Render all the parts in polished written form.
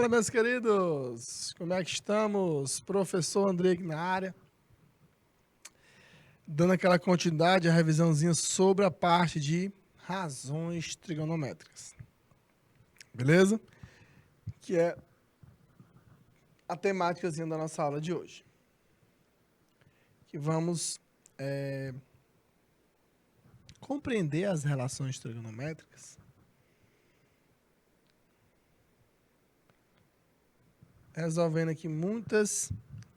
meus queridos! Como é que estamos? Professor Andrei aqui na área. Dando aquela continuidade, a revisãozinha sobre a parte de razões trigonométricas. Beleza? Que é a temáticazinha da nossa aula de hoje. Que vamos compreender as relações trigonométricas resolvendo aqui muitas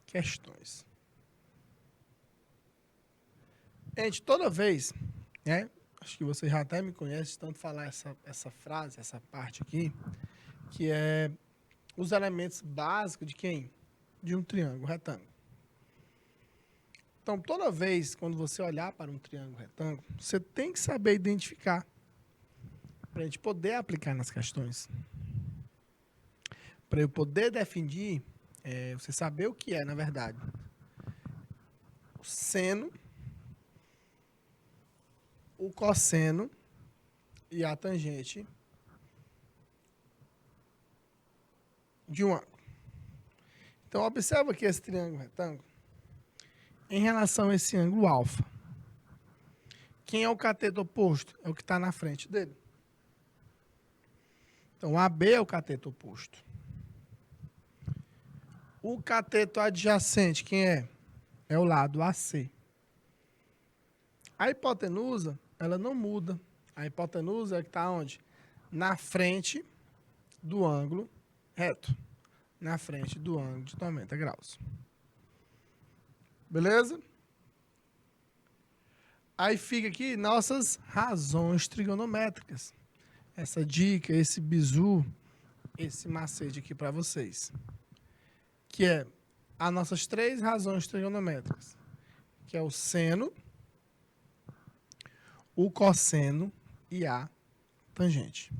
questões. Gente, toda vez, né? Acho que você já até me conhece, tanto falar essa frase, essa parte aqui, que é os elementos básicos de quem? De um triângulo retângulo. Então, toda vez quando você olhar para um triângulo retângulo, você tem que saber identificar para a gente poder aplicar nas questões. Para eu poder definir, você saber o que é, na verdade, o seno, o cosseno e a tangente de um ângulo. Então, observa aqui esse triângulo retângulo em relação a esse ângulo alfa. Quem é o cateto oposto? É o que está na frente dele. Então, AB é o cateto oposto. O cateto adjacente, quem é? É o lado AC. A hipotenusa, ela não muda. A hipotenusa é a que está onde? Na frente do ângulo reto. Na frente do ângulo de 90 graus. Beleza? Aí fica aqui nossas razões trigonométricas. Essa dica, esse bizu, esse macete aqui para vocês. Que é as nossas três razões trigonométricas. Que é o seno, o cosseno e a tangente.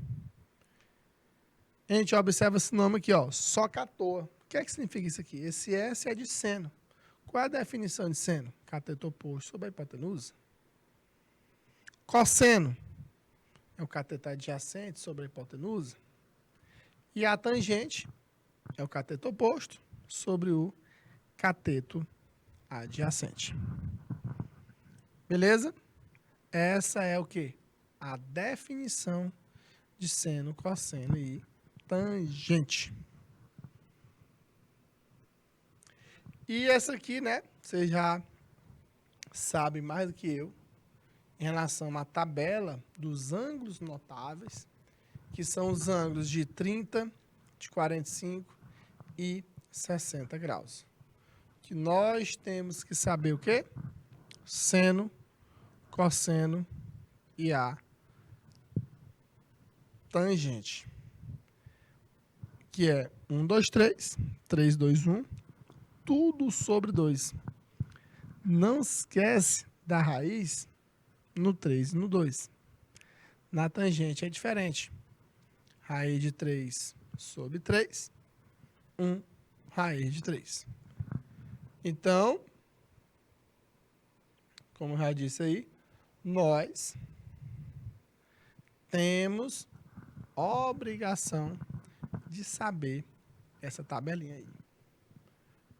A gente observa esse nome aqui, ó, socator. O que é que significa isso aqui? Esse S é de seno. Qual é a definição de seno? Cateto oposto sobre a hipotenusa. Cosseno é o cateto adjacente sobre a hipotenusa. E a tangente é o cateto oposto sobre o cateto adjacente. Beleza? Essa é o quê? A definição de seno, cosseno e tangente. E essa aqui, né? Você já sabe mais do que eu em relação à tabela dos ângulos notáveis, que são os ângulos de 30, de 45 e 60 graus. Que nós temos que saber o quê? Seno, cosseno e a tangente. Que é 1, 2, 3, 3, 2, 1, tudo sobre 2. Não esquece da raiz no 3 e no 2. Na tangente é diferente. Raiz de 3 sobre 3, 1 raiz de 3. Então, como eu já disse aí, nós temos obrigação de saber essa tabelinha aí.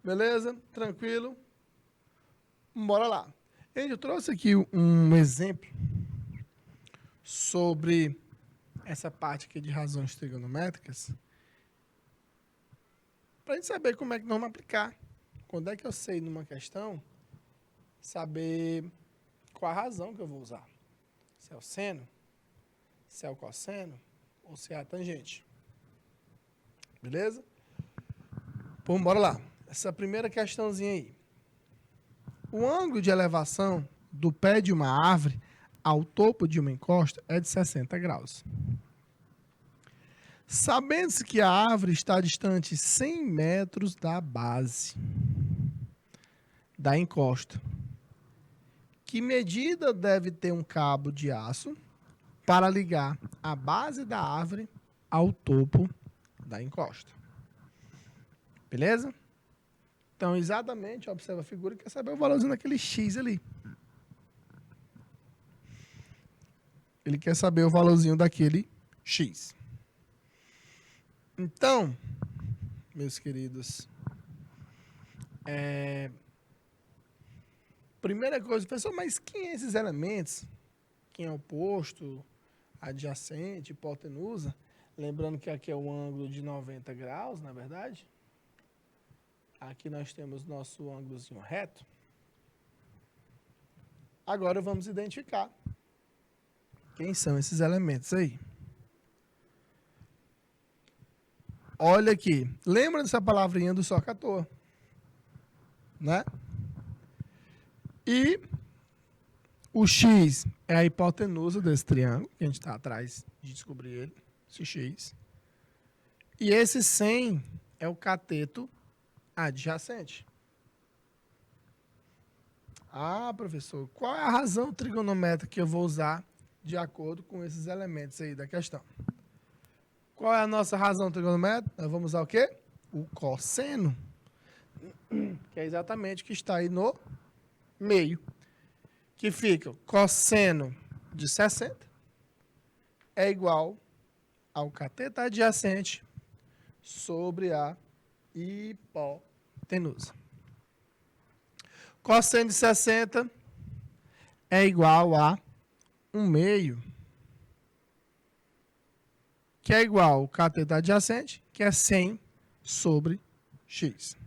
Beleza? Tranquilo? Bora lá. Eu trouxe aqui um exemplo sobre essa parte aqui de razões trigonométricas para a gente saber como é que nós vamos aplicar. Quando é que eu sei numa questão saber qual a razão que eu vou usar. Se é o seno, se é o cosseno ou se é a tangente. Beleza? Então, bora lá. Essa primeira questãozinha aí. O ângulo de elevação do pé de uma árvore ao topo de uma encosta é de 60 graus. Sabendo-se que a árvore está distante 100 metros da base da encosta, que medida deve ter um cabo de aço para ligar a base da árvore ao topo da encosta? Beleza? Então, exatamente, observa a figura e quer saber o valorzinho daquele X ali. Ele quer saber o valorzinho daquele X. Então, meus queridos, primeira coisa, professor, mas quem é esses elementos? Quem é oposto, adjacente, hipotenusa? Lembrando que aqui é o ângulo de 90 graus, na verdade. Aqui nós temos nosso ângulozinho reto. Agora vamos identificar quem são esses elementos aí. Olha aqui. Lembra dessa palavrinha do soca à toa? Né? E o X é a hipotenusa desse triângulo, que a gente está atrás de descobrir ele, esse X. E esse 100 é o cateto adjacente. Ah, professor, qual é a razão trigonométrica que eu vou usar de acordo com esses elementos aí da questão? Qual é a nossa razão trigonométrica? Nós vamos usar o quê? O cosseno, que é exatamente o que está aí no meio, que fica cosseno de 60 é igual ao cateto adjacente sobre a hipotenusa. Cosseno de 60 é igual a 1/2, que é igual ao cateto adjacente, que é 100 sobre x.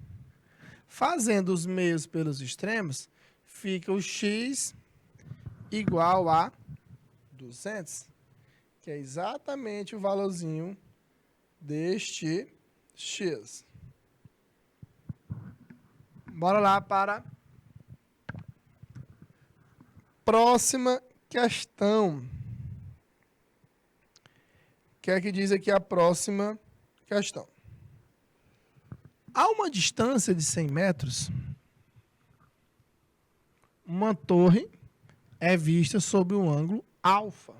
Fazendo os meios pelos extremos, fica o x igual a 200, que é exatamente o valorzinho deste x. Bora lá para a próxima questão. O que é que diz aqui a próxima questão? A uma distância de 100 metros, uma torre é vista sob um ângulo alfa,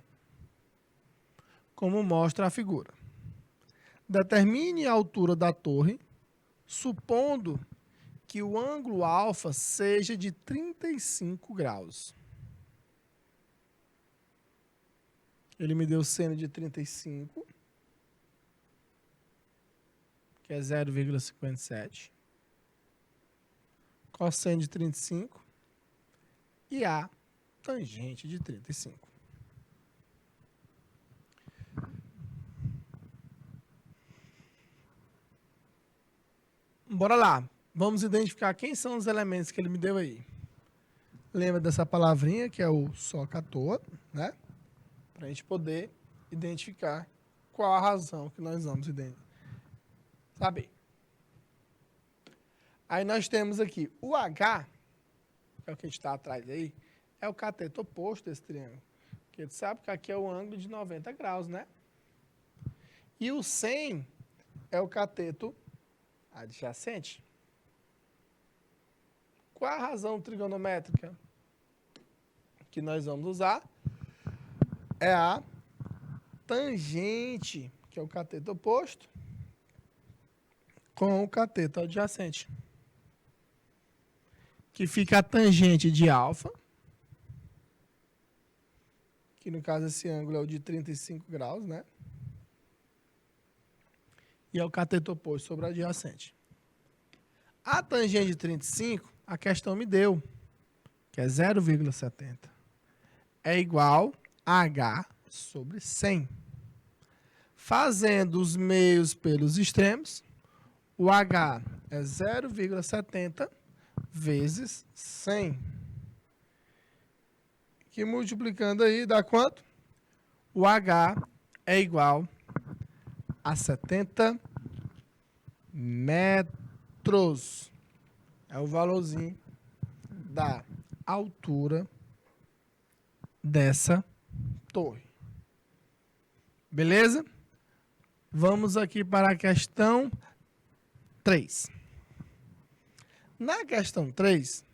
como mostra a figura. Determine a altura da torre, supondo que o ângulo alfa seja de 35 graus. Ele me deu seno de 35, que é 0,57. Cosseno de 35 e a tangente de 35. Bora lá. Vamos identificar quem são os elementos que ele me deu aí. Lembra dessa palavrinha que é o soca à toa, né? Para a gente poder identificar qual a razão que nós vamos saber. Aí nós temos aqui o H, que é o que a gente está atrás aí, é o cateto oposto desse triângulo. Porque a gente sabe que aqui é o ângulo de 90 graus, né? E o 100 é o cateto adjacente. Qual a razão trigonométrica que nós vamos usar? É a tangente, que é o cateto oposto, com o cateto adjacente. Que fica a tangente de alfa, que no caso esse ângulo é o de 35 graus, né? E é o cateto oposto sobre o adjacente. A tangente de 35, a questão me deu, que é 0,70. É igual a H sobre 100. Fazendo os meios pelos extremos, o H é 0,70 vezes 100. Que multiplicando aí dá quanto? O H é igual a 70 metros. É o valorzinho da altura dessa torre. Beleza? Vamos aqui para a questão 3. Na questão 3,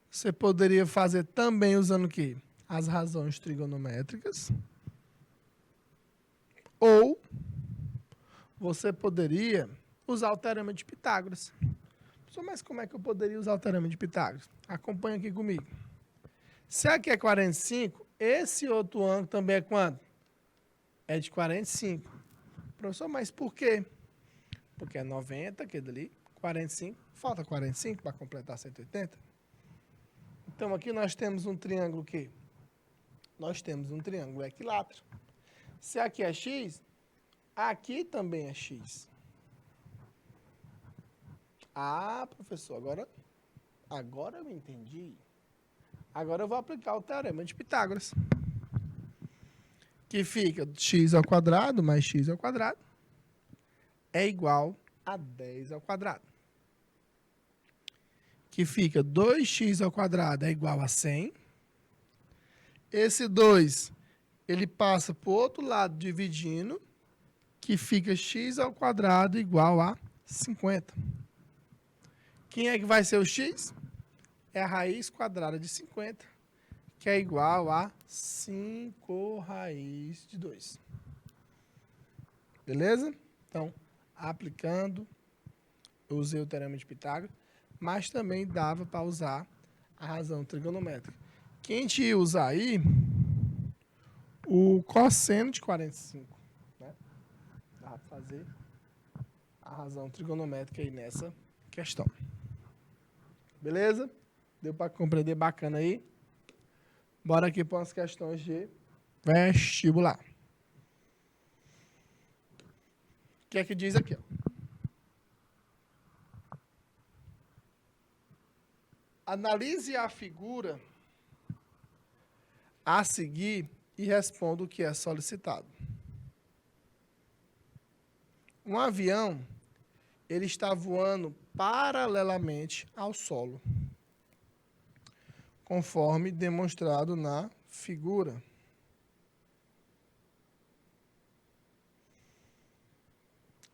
você poderia fazer também usando o quê? As razões trigonométricas. Ou você poderia usar o teorema de Pitágoras. Mas como é que eu poderia usar o teorema de Pitágoras? Acompanha aqui comigo. Se aqui é 45, esse outro ângulo também é quanto? É de 45. Professor, mas por quê? porque é 90, aquele ali, 45, falta 45 para completar 180. Então, aqui nós temos um triângulo que nós temos um triângulo equilátero. Se aqui é x, aqui também é x. Ah, professor, agora eu entendi. Agora eu vou aplicar o teorema de Pitágoras. Que fica x ao quadrado mais x ao quadrado é igual a 10 ao quadrado. Que fica 2x ao quadrado é igual a 100. Esse 2, ele passa para o outro lado dividindo, que fica x ao quadrado igual a 50. Quem é que vai ser o x? É a raiz quadrada de 50, que é igual a 5 raiz de 2. Beleza? Então, aplicando, eu usei o teorema de Pitágoras, mas também dava para usar a razão trigonométrica. Quem a gente ia usar aí, o cosseno de 45. Né? Dá para fazer a razão trigonométrica aí nessa questão. Beleza? Deu para compreender bacana aí? Bora aqui para umas questões de vestibular. O que é que diz aqui? Ó? Analise a figura a seguir e responda o que é solicitado. Um avião, ele está voando paralelamente ao solo, conforme demonstrado na figura.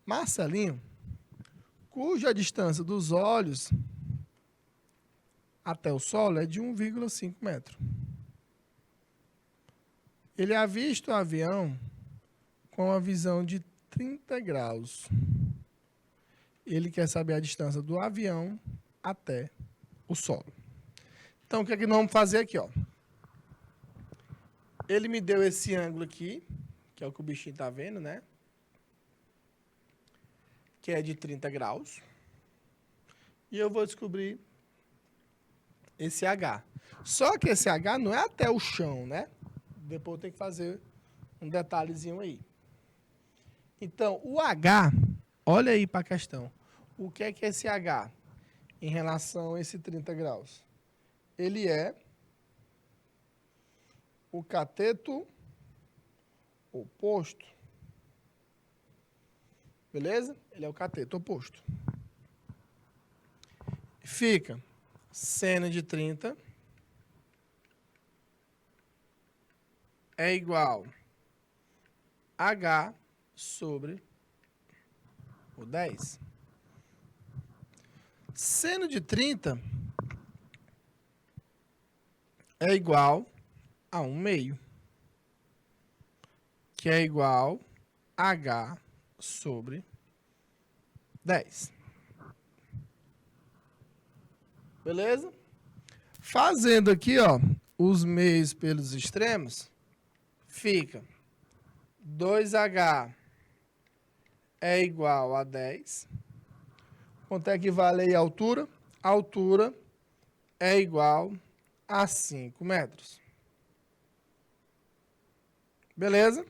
Marcelinho, cuja distância dos olhos até o solo é de 1,5 metro. Ele avista o avião com a visão de 30 graus. Ele quer saber a distância do avião até o solo. Então, o que é que nós vamos fazer aqui? Ó? Ele me deu esse ângulo aqui, que é o que o bichinho está vendo, né? Que é de 30 graus. E eu vou descobrir esse H. Só que esse H não é até o chão, né? Depois eu tenho que fazer um detalhezinho aí. Então, o H, olha aí para a questão. O que é esse H em relação a esse 30 graus? Ele é o cateto oposto. Beleza? Ele é o cateto oposto. Fica seno de 30 é igual a H sobre o 10. Seno de 30 é igual a 1 meio, que é igual a H sobre 10. Beleza? Fazendo aqui, ó, os meios pelos extremos, fica 2H é igual a 10. Quanto é que vale aí a altura? A altura é igual a 5 metros. Beleza?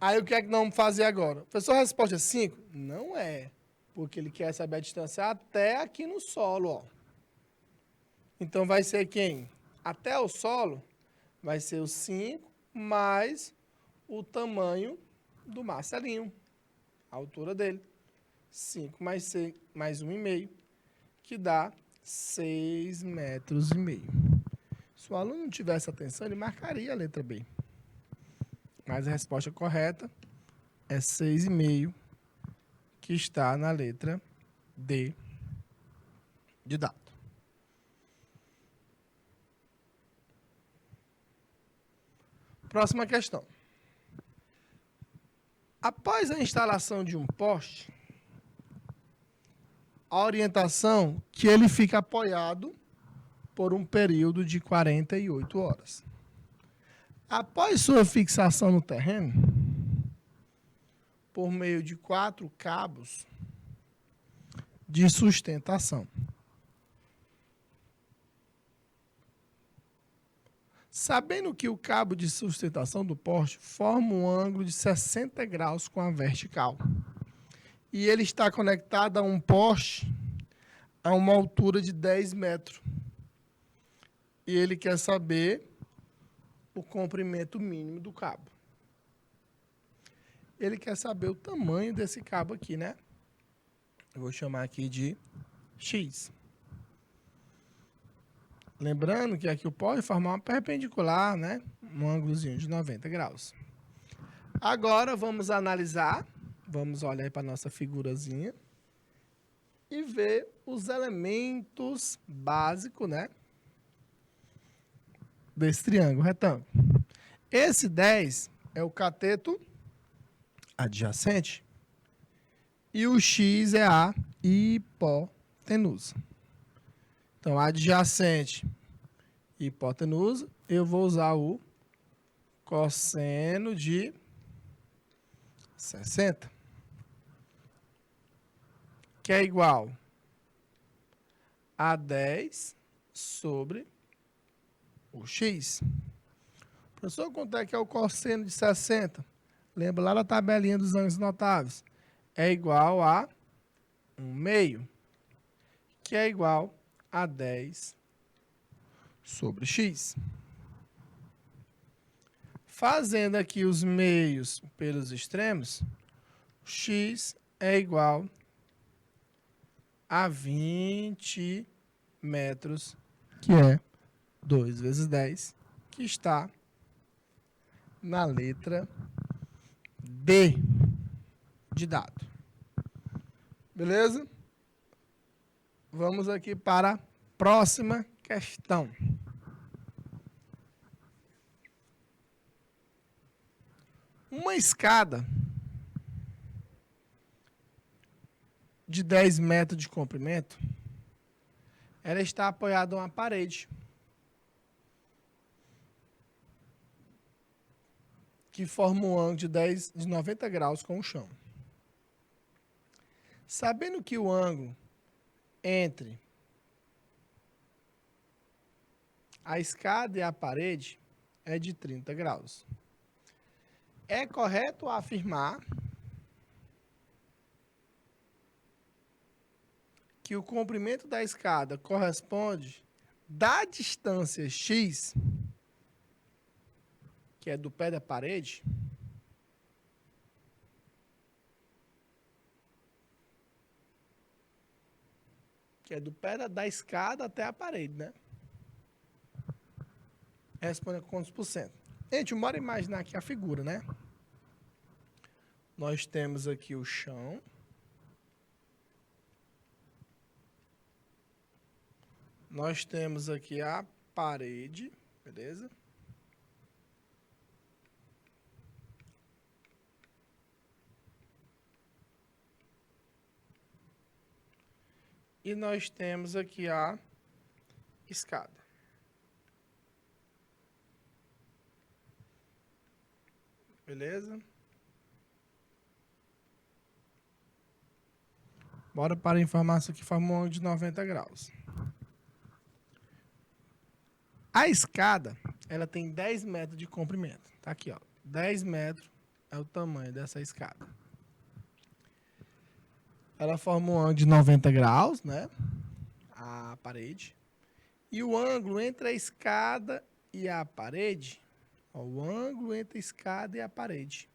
Aí o que é que nós vamos fazer agora? Professor, a resposta é 5? Não é, porque ele quer saber a distância até aqui no solo, ó. Então vai ser quem? Até o solo vai ser o 5 mais o tamanho do Marcelinho, a altura dele. 5 mais 6, mais 1,5, que dá 6,5 metros. Se o aluno não tivesse atenção, ele marcaria a letra B. Mas a resposta correta é 6,5, que está na letra D de dado. Próxima questão. Após a instalação de um poste, a orientação que ele fica apoiado por um período de 48 horas. Após sua fixação no terreno, por meio de 4 cabos de sustentação. Sabendo que o cabo de sustentação do poste forma um ângulo de 60 graus com a vertical, e ele está conectado a um poste a uma altura de 10 metros, e ele quer saber o comprimento mínimo do cabo. Ele quer saber o tamanho desse cabo aqui, né? Eu vou chamar aqui de X. Lembrando que aqui o pode formar uma perpendicular, né? Um ângulozinho de 90 graus. Agora vamos analisar, vamos olhar para a nossa figurazinha e ver os elementos básicos, né? Desse triângulo retângulo. Esse 10 é o cateto adjacente e o X é a hipotenusa. Então, adjacente e hipotenusa, eu vou usar o cosseno de 60, que é igual a 10 sobre o X. Professor, quanto é que é o cosseno de 60? Lembra lá da tabelinha dos ângulos notáveis? É igual a 1/2, que é igual a 10 sobre X. Fazendo aqui os meios pelos extremos, X é igual a 20 metros, que é 2 vezes 10, que está na letra D de dado. Beleza? Vamos aqui para a próxima questão. Uma escada de 10 metros de comprimento, ela está apoiada a uma parede que forma um ângulo de 90 graus com o chão. Sabendo que o ângulo entre a escada e a parede é de 30 graus. É correto afirmar que o comprimento da escada corresponde da distância X, que é do pé da parede, que é do pé da escada até a parede, né? Responda com quantos por cento? Gente, bora imaginar aqui a figura, né? Nós temos aqui o chão. Nós temos aqui a parede, beleza? E nós temos aqui a escada. Beleza? Bora para a informação que forma um ângulo de 90 graus. A escada, ela tem 10 metros de comprimento. Tá aqui, ó. 10 metros é o tamanho dessa escada. Ela forma um ângulo de 90 graus, né? A parede. E o ângulo entre a escada e a parede, ó, o ângulo entre a escada e a parede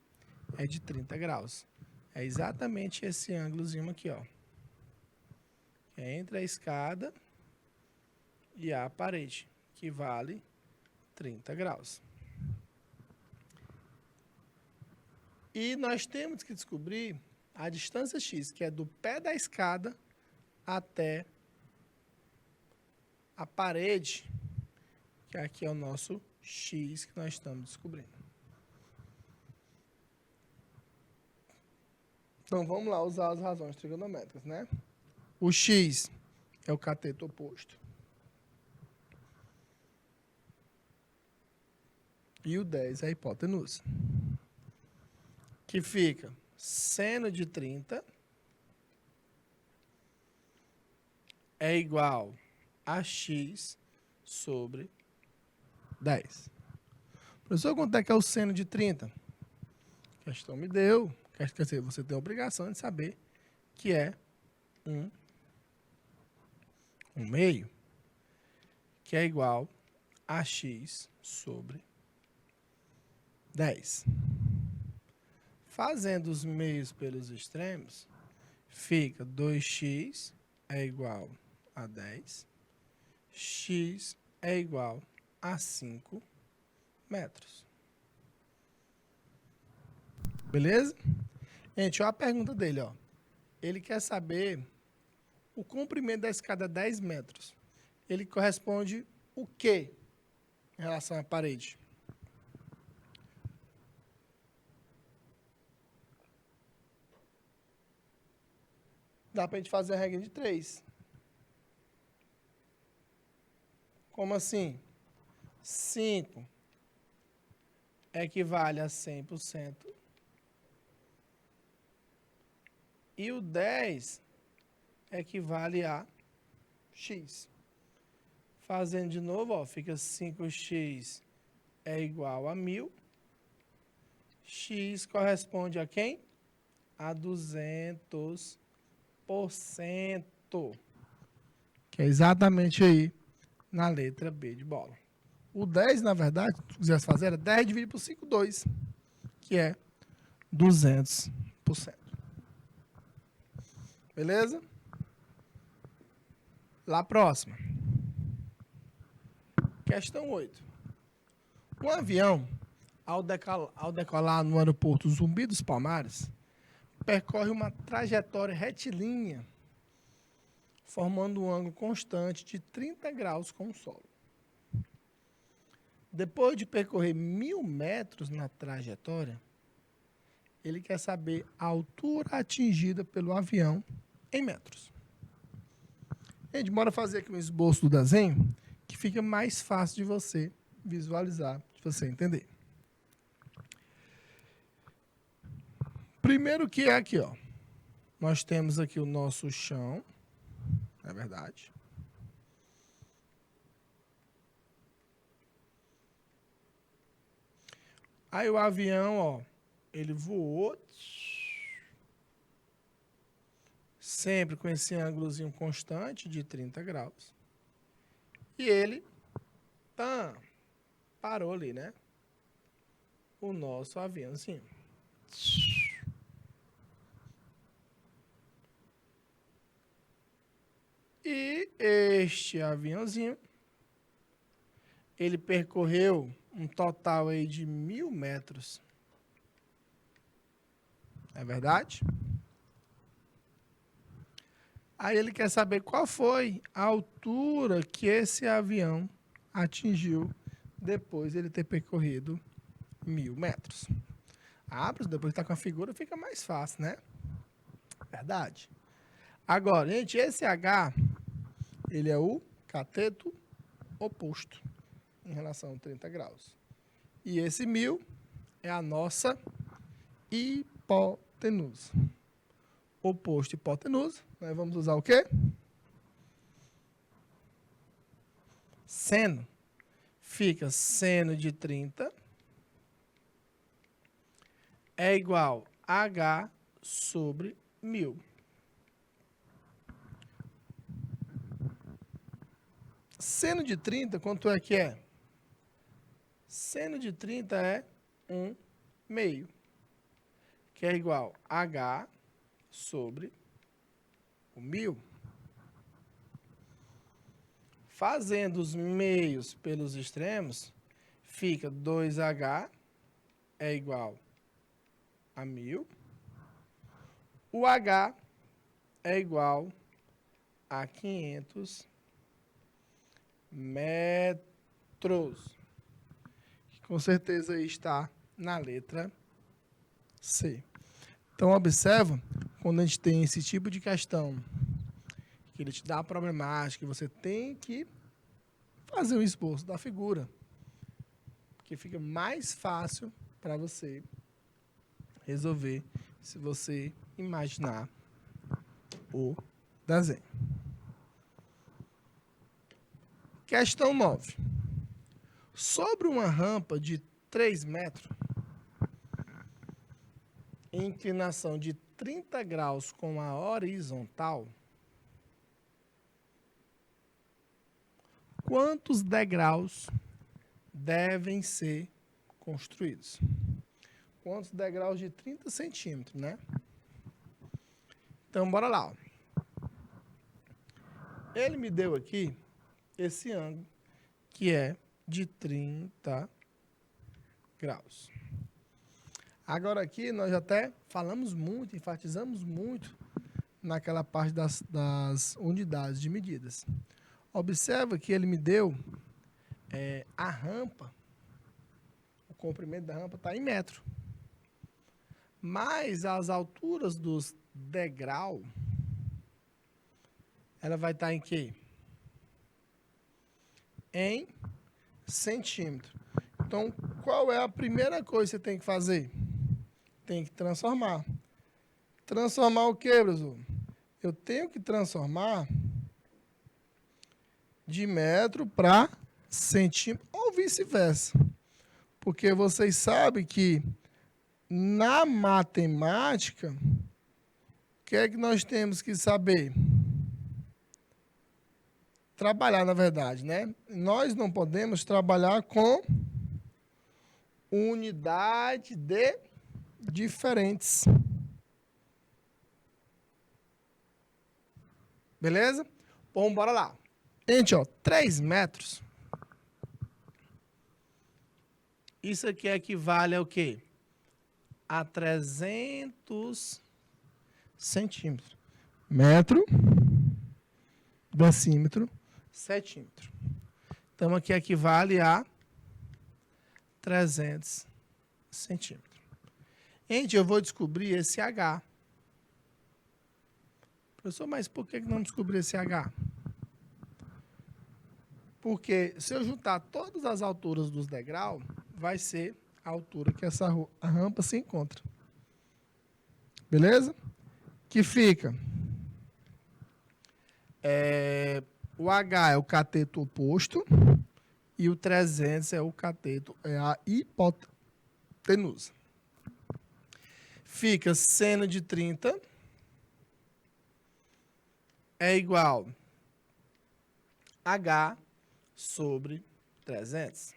é de 30 graus. É exatamente esse ângulozinho aqui, ó. É entre a escada e a parede, que vale 30 graus. E nós temos que descobrir a distância X, que é do pé da escada até a parede, que aqui é o nosso X que nós estamos descobrindo. Então, vamos lá usar as razões trigonométricas, né? O X é o cateto oposto. E o 10 é a hipotenusa. Que fica seno de 30 é igual a x sobre 10. Professor, quanto é que é o seno de 30? A questão me deu. Quer dizer, você tem a obrigação de saber que é 1 meio, que é igual a x sobre 10. Fazendo os meios pelos extremos, fica 2x é igual a 10, x é igual a 5 metros. Beleza? Gente, olha a pergunta dele, ó. Ele quer saber o comprimento da escada 10 metros. Ele corresponde o quê em relação à parede? Dá pra gente fazer a regra de 3. Como assim? 5 equivale a 100%. E o 10 equivale a x. Fazendo de novo, ó, fica 5x é igual a 1000. X corresponde a quem? A 200%. Que é exatamente aí na letra B de bola. O 10, na verdade, se tu quisesse fazer, era 10 dividido por 5, 2, que é 200%. Beleza? Lá próxima. Questão 8. Um avião, ao decolar no aeroporto Zumbi dos Palmares, percorre uma trajetória retilínea, formando um ângulo constante de 30 graus com o solo. Depois de percorrer 1000 metros na trajetória, ele quer saber a altura atingida pelo avião em metros. A gente bora fazer aqui um esboço do desenho que fica mais fácil de você visualizar, de você entender. Primeiro que é aqui, ó. Nós temos aqui o nosso chão, é verdade. Aí o avião, ó, ele voou, sempre com esse ângulozinho constante de 30 graus. E ele parou ali, né? O nosso aviãozinho. E este aviãozinho, ele percorreu um total aí de 1000 metros. É verdade? Aí ele quer saber qual foi a altura que esse avião atingiu depois de ele ter percorrido 1000 metros. Depois que está com a figura, fica mais fácil, né? Verdade. Agora, gente, esse H, ele é o cateto oposto em relação a 30 graus. E esse 1000 é a nossa hipotenusa. Oposto e hipotenusa, nós vamos usar o quê? Seno. Fica seno de 30 é igual a H sobre 1000. Seno de 30, quanto é que é? Seno de 30 é 1 meio, que é igual a H sobre o 1000. Fazendo os meios pelos extremos, fica 2H é igual a 1000. O H é igual a 500 metros. Que com certeza está na letra C. Então, observa, quando a gente tem esse tipo de questão, que ele te dá a problemática, você tem que fazer o esboço da figura, porque fica mais fácil para você resolver se você imaginar o desenho. Questão 9. Sobre uma rampa de 3 metros, em inclinação de 30 graus com a horizontal, quantos degraus devem ser construídos? Quantos degraus de 30 centímetros, né? Então, bora lá. Ele me deu aqui esse ângulo, que é de 30 graus. Agora aqui nós até falamos muito, enfatizamos muito naquela parte das unidades de medidas. Observa que ele me deu a rampa, o comprimento da rampa está em metro. Mas as alturas dos degraus, ela vai estar em quê? Em centímetro. Então, qual é a primeira coisa que você tem que fazer? Tem que transformar. Transformar o quê, professor? Eu tenho que transformar de metro para centímetro ou vice-versa. Porque vocês sabem que na matemática, o que é que nós temos que saber? Trabalhar, na verdade, né? Nós não podemos trabalhar com unidade de diferentes. Beleza? Bom, bora lá. Gente, ó, 3 metros. Isso aqui equivale ao quê? A 300 centímetros. Metro, decímetro, centímetro. Então, aqui equivale a 300 centímetros. Gente, eu vou descobrir esse H. Professor, mas por que não descobrir esse H? Porque se eu juntar todas as alturas dos degraus, vai ser a altura que essa rampa se encontra. Beleza? Que fica... o H é o cateto oposto e o 300 é o cateto, é a hipotenusa. Fica seno de 30 é igual a H sobre 300.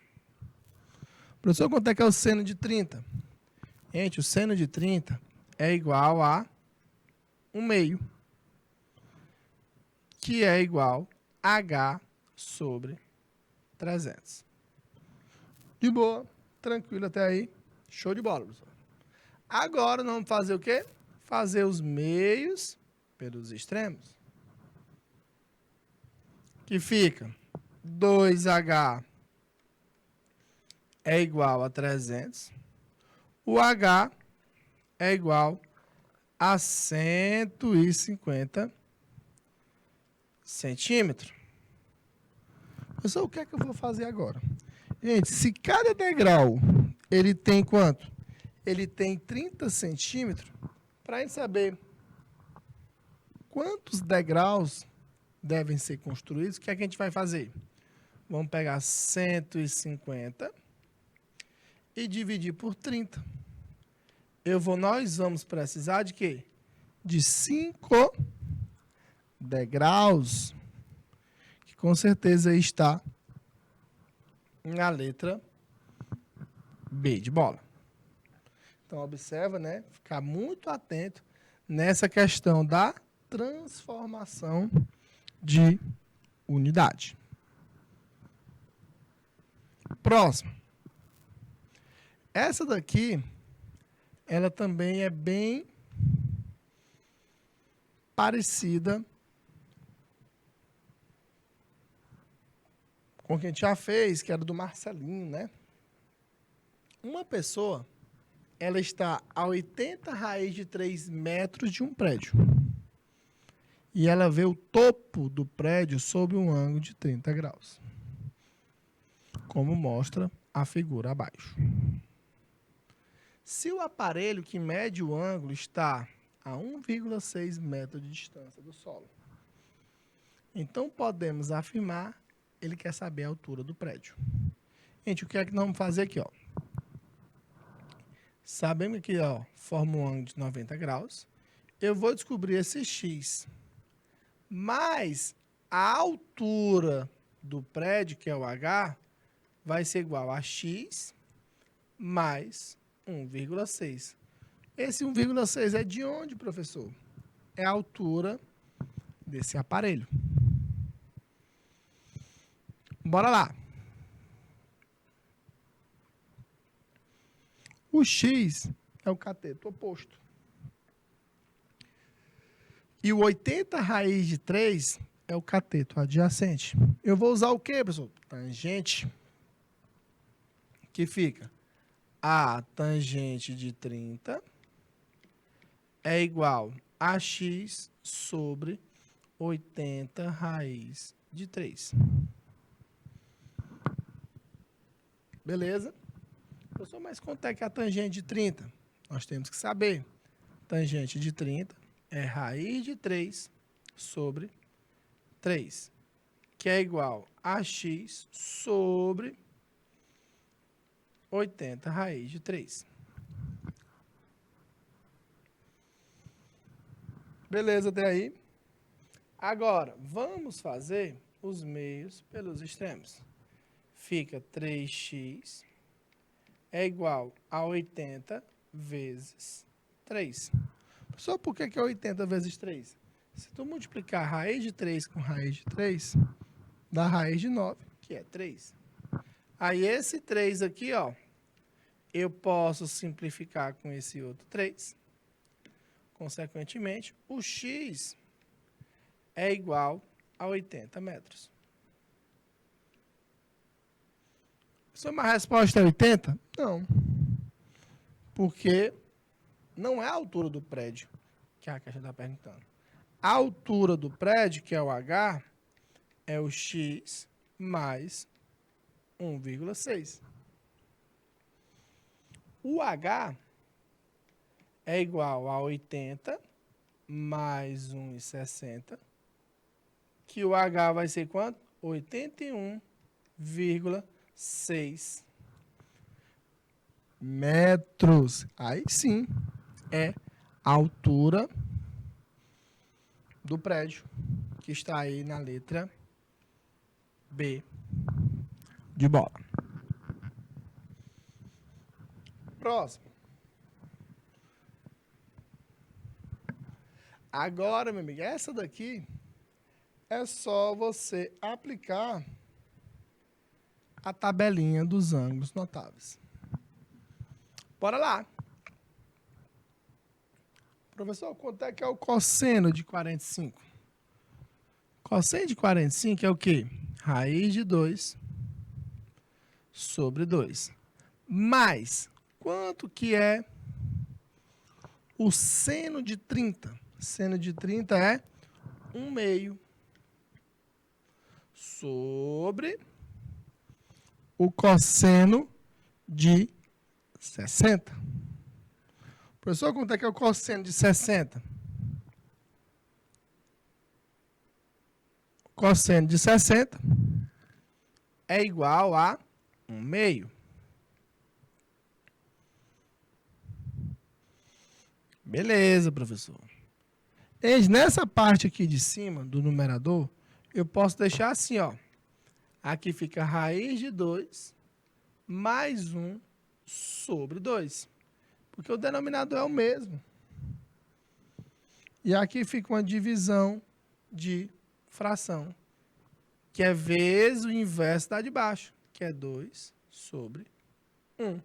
Professor, quanto é que é o seno de 30? Gente, o seno de 30 é igual a 1/2, que é igual a H sobre 300. De boa, tranquilo até aí. Show de bola, professor. Agora, nós vamos fazer o quê? Fazer os meios pelos extremos. Que fica 2H é igual a 300. O H é igual a 150 centímetros. Pessoal, o que é que eu vou fazer agora? Gente, se cada degrau ele tem quanto? Ele tem 30 centímetros, para a gente saber quantos degraus devem ser construídos, o que é que a gente vai fazer? Vamos pegar 150 e dividir por 30. Nós vamos precisar de quê? De 5 degraus, que com certeza está na letra B de bola. Então, observa, né? Ficar muito atento nessa questão da transformação de unidade. Próximo. Essa daqui, ela também é bem parecida com o que a gente já fez, que era do Marcelinho, né? Uma pessoa, ela está a 80 raiz de 3 metros de um prédio. E ela vê o topo do prédio sob um ângulo de 30 graus. Como mostra a figura abaixo. Se o aparelho que mede o ângulo está a 1,6 metros de distância do solo, então podemos afirmar, ele quer saber a altura do prédio. Gente, o que é que nós vamos fazer aqui, ó? Sabemos que, ó, forma um ângulo de 90 graus. Eu vou descobrir esse x, mais a altura do prédio, que é o h, vai ser igual a x mais 1,6. Esse 1,6 é de onde, professor? É a altura desse aparelho. Bora lá. O x é o cateto oposto. E o 80 raiz de 3 é o cateto adjacente. Eu vou usar o quê, professor? Tangente, que fica a tangente de 30 é igual a x sobre 80 raiz de 3. Beleza? Professor, mas quanto é que é a tangente de 30? Nós temos que saber. Tangente de 30 é raiz de 3 sobre 3, que é igual a x sobre 80 raiz de 3. Beleza até aí? Agora, vamos fazer os meios pelos extremos. Fica 3x é igual a 80 vezes 3. Só por que é 80 vezes 3? Se tu multiplicar raiz de 3 com raiz de 3, dá raiz de 9, que é 3. Aí esse 3 aqui, ó, eu posso simplificar com esse outro 3. Consequentemente, o x é igual a 80 metros. Se uma resposta é 80? Não. Porque não é a altura do prédio que a caixa está perguntando. A altura do prédio, que é o h, é o x mais 1,6. O h é igual a 80 mais 1,60, que o h vai ser quanto? 81,6 metros. Aí sim, é a altura do prédio, que está aí na letra B de bola. Próximo. Agora, meu amigo, essa daqui é só você aplicar a tabelinha dos ângulos notáveis. Bora lá. Professor, quanto é que é o cosseno de 45? Cosseno de 45 é o quê? Raiz de 2 sobre 2. Mais, quanto que é o seno de 30? Seno de 30 é 1/2 sobre o cosseno de 60. Professor, quanto é que é o cosseno de 60? O cosseno de 60 é igual a 1/2. Beleza, professor. E nessa parte aqui de cima, do numerador, eu posso deixar assim, ó. Aqui fica raiz de 2 mais 1 sobre 2. Porque o denominador é o mesmo. E aqui fica uma divisão de fração, que é vezes o inverso da de baixo, que é 2 sobre 1.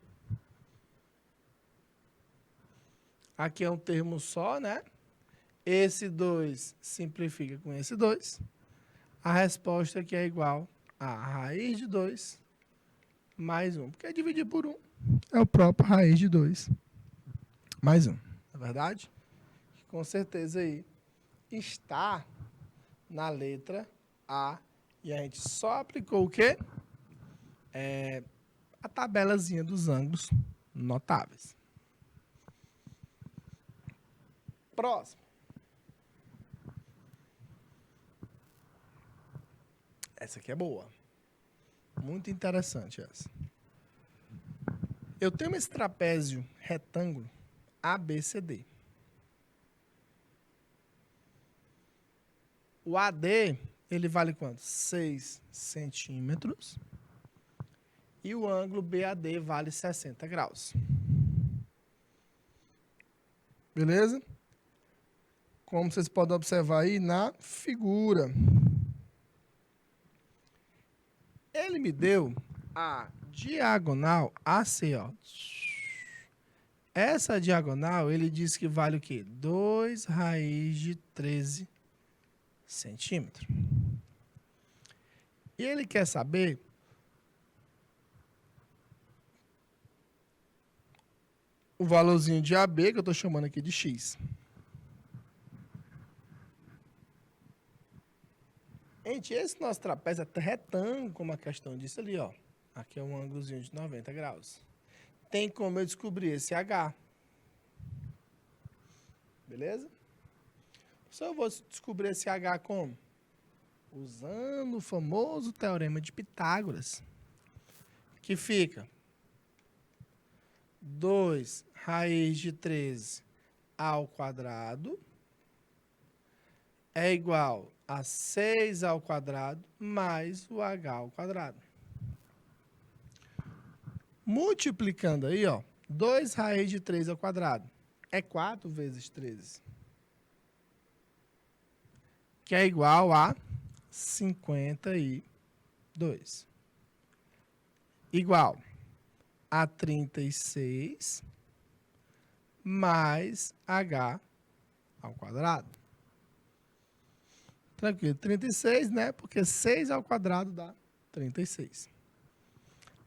Aqui é um termo só, né? Esse 2 simplifica com esse 2. A resposta aqui é igual a raiz de 2 mais 1. Porque dividir por 1 é o próprio raiz de 2 mais 1. Não é verdade? Com certeza aí está na letra A. E a gente só aplicou o quê? A tabelazinha dos ângulos notáveis. Próximo. Essa aqui é boa. Muito interessante essa. Eu tenho esse trapézio retângulo ABCD. O AD, ele vale quanto? 6 centímetros. E o ângulo BAD vale 60 graus. Beleza? Como vocês podem observar aí na figura. Ele me deu a diagonal AC, ó. Essa diagonal, ele diz que vale o quê? 2 raiz de 13 centímetros. E ele quer saber o valorzinho de AB, que eu estou chamando aqui de X. Gente, esse nosso trapézio é retângulo, como a questão disse ali, ó. Aqui é um ângulozinho de 90 graus. Tem como eu descobrir esse H. Beleza? Só eu vou descobrir esse H como? Usando o famoso teorema de Pitágoras. Que fica 2 raiz de 13 ao quadrado é igual a 6 ao quadrado mais o H ao quadrado. Multiplicando aí, ó, 2 raiz de 3 ao quadrado é 4 vezes 13. Que é igual a 52. Igual a 36 mais H ao quadrado. Tranquilo, 36, né? Porque 6 ao quadrado dá 36.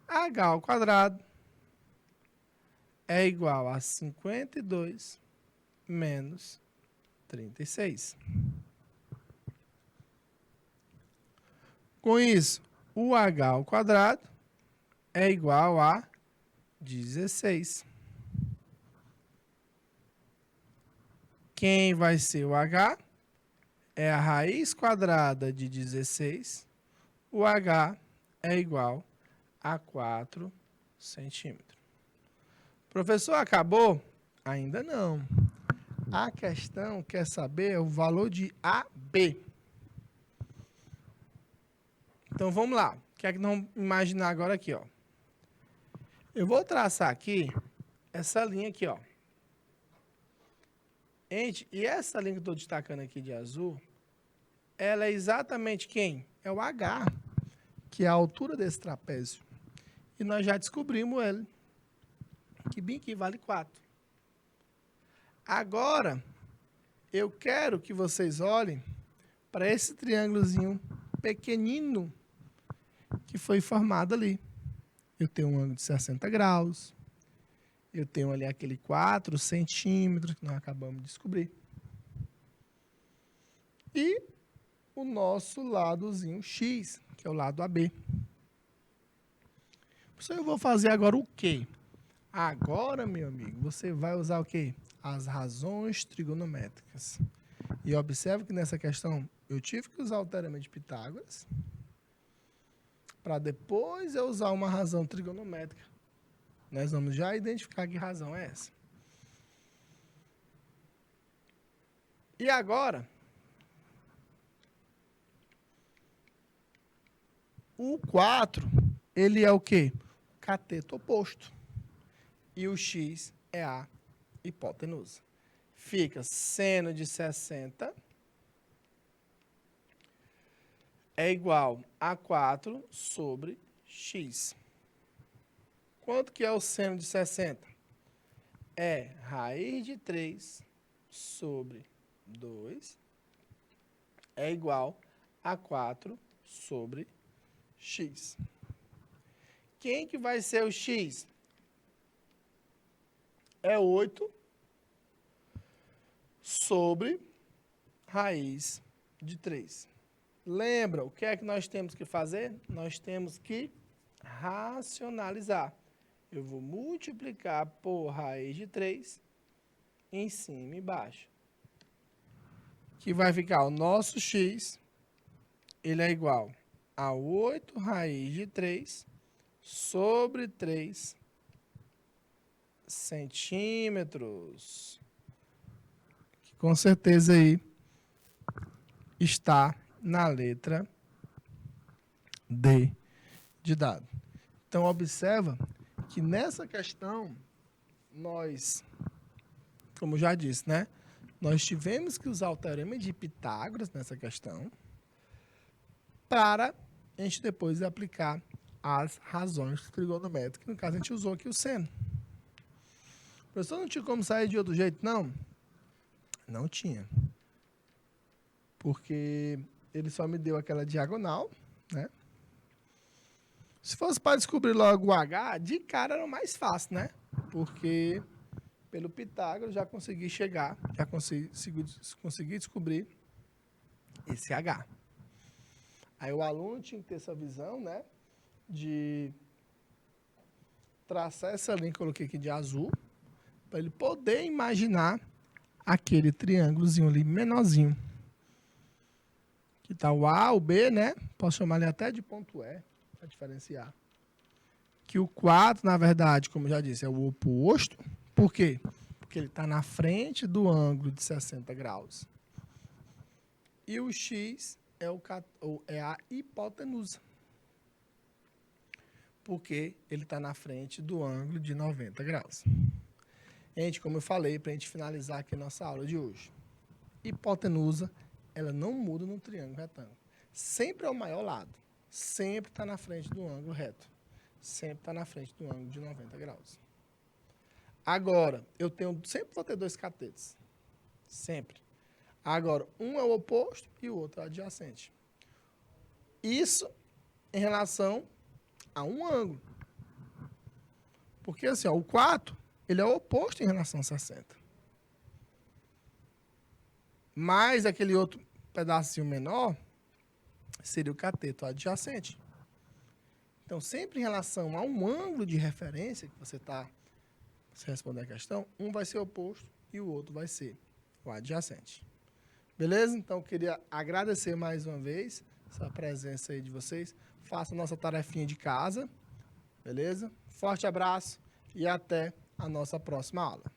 H ao quadrado é igual a 52 menos 36. Com isso, o H ao quadrado é igual a 16. Quem vai ser o H? É a raiz quadrada de 16. O H é igual a 4 centímetros. Professor, acabou? Ainda não. A questão quer saber o valor de AB. Então, vamos lá. O que é que nós vamos imaginar agora aqui, ó? Eu vou traçar aqui essa linha aqui, ó. Gente, e essa linha que eu estou destacando aqui de azul, ela é exatamente quem? É o H, que é a altura desse trapézio. E nós já descobrimos ele, que bem que vale 4. Agora, eu quero que vocês olhem para esse triângulozinho pequenino que foi formado ali. Eu tenho um ângulo de 60 graus. Eu tenho ali aquele 4 centímetros que nós acabamos de descobrir. E o nosso ladozinho X, que é o lado AB. Eu vou fazer agora o quê? Agora, meu amigo, você vai usar o quê? As razões trigonométricas. E observe que nessa questão eu tive que usar o teorema de Pitágoras para depois eu usar uma razão trigonométrica. Nós vamos já identificar que razão é essa. E agora, o 4, ele é o quê? Cateto oposto. E o X é a hipotenusa. Fica seno de 60 é igual a 4 sobre X. Quanto que é o seno de 60? É raiz de 3 sobre 2 é igual a 4 sobre X. Quem que vai ser o X? É 8 sobre raiz de 3. Lembra, o que é que nós temos que fazer? Nós temos que racionalizar. Eu vou multiplicar por raiz de 3 em cima e embaixo. que vai ficar o nosso x, ele é igual a 8 raiz de 3 sobre 3 centímetros. Que com certeza aí está na letra D de dado. Então, observa que nessa questão, nós, como já disse, né? Nós tivemos que usar o teorema de Pitágoras nessa questão para a gente depois aplicar as razões trigonométricas. No caso, a gente usou aqui o seno. O professor, não tinha como sair de outro jeito, não? Não tinha. Porque ele só me deu aquela diagonal, né? Se fosse para descobrir logo o H, de cara era o mais fácil, né? Porque pelo Pitágoras já consegui chegar, já consegui descobrir esse H. Aí o aluno tinha que ter essa visão, né? De traçar essa linha que eu coloquei aqui de azul, para ele poder imaginar aquele triângulozinho ali menorzinho. Que tá o A, o B, né? Posso chamar ele até de ponto E, para diferenciar. Que o 4, na verdade, como eu já disse, é o oposto. Por quê? Porque ele está na frente do ângulo de 60 graus. E o X é a hipotenusa. Porque ele está na frente do ângulo de 90 graus. Gente, como eu falei, para a gente finalizar aqui a nossa aula de hoje. Hipotenusa, ela não muda no triângulo retângulo. Sempre é o maior lado. Sempre está na frente do ângulo reto. Sempre está na frente do ângulo de 90 graus. Agora, sempre vou ter dois catetos. Sempre. Agora, um é o oposto e o outro é o adjacente. Isso em relação a um ângulo. Porque assim, ó, o 4, ele é o oposto em relação a 60. Mas aquele outro pedacinho menor seria o cateto adjacente. Então, sempre em relação a um ângulo de referência que você está se responder a questão, um vai ser oposto e o outro vai ser o adjacente. Beleza? Então, eu queria agradecer mais uma vez essa presença aí de vocês. Faça a nossa tarefinha de casa. Beleza? Forte abraço e até a nossa próxima aula.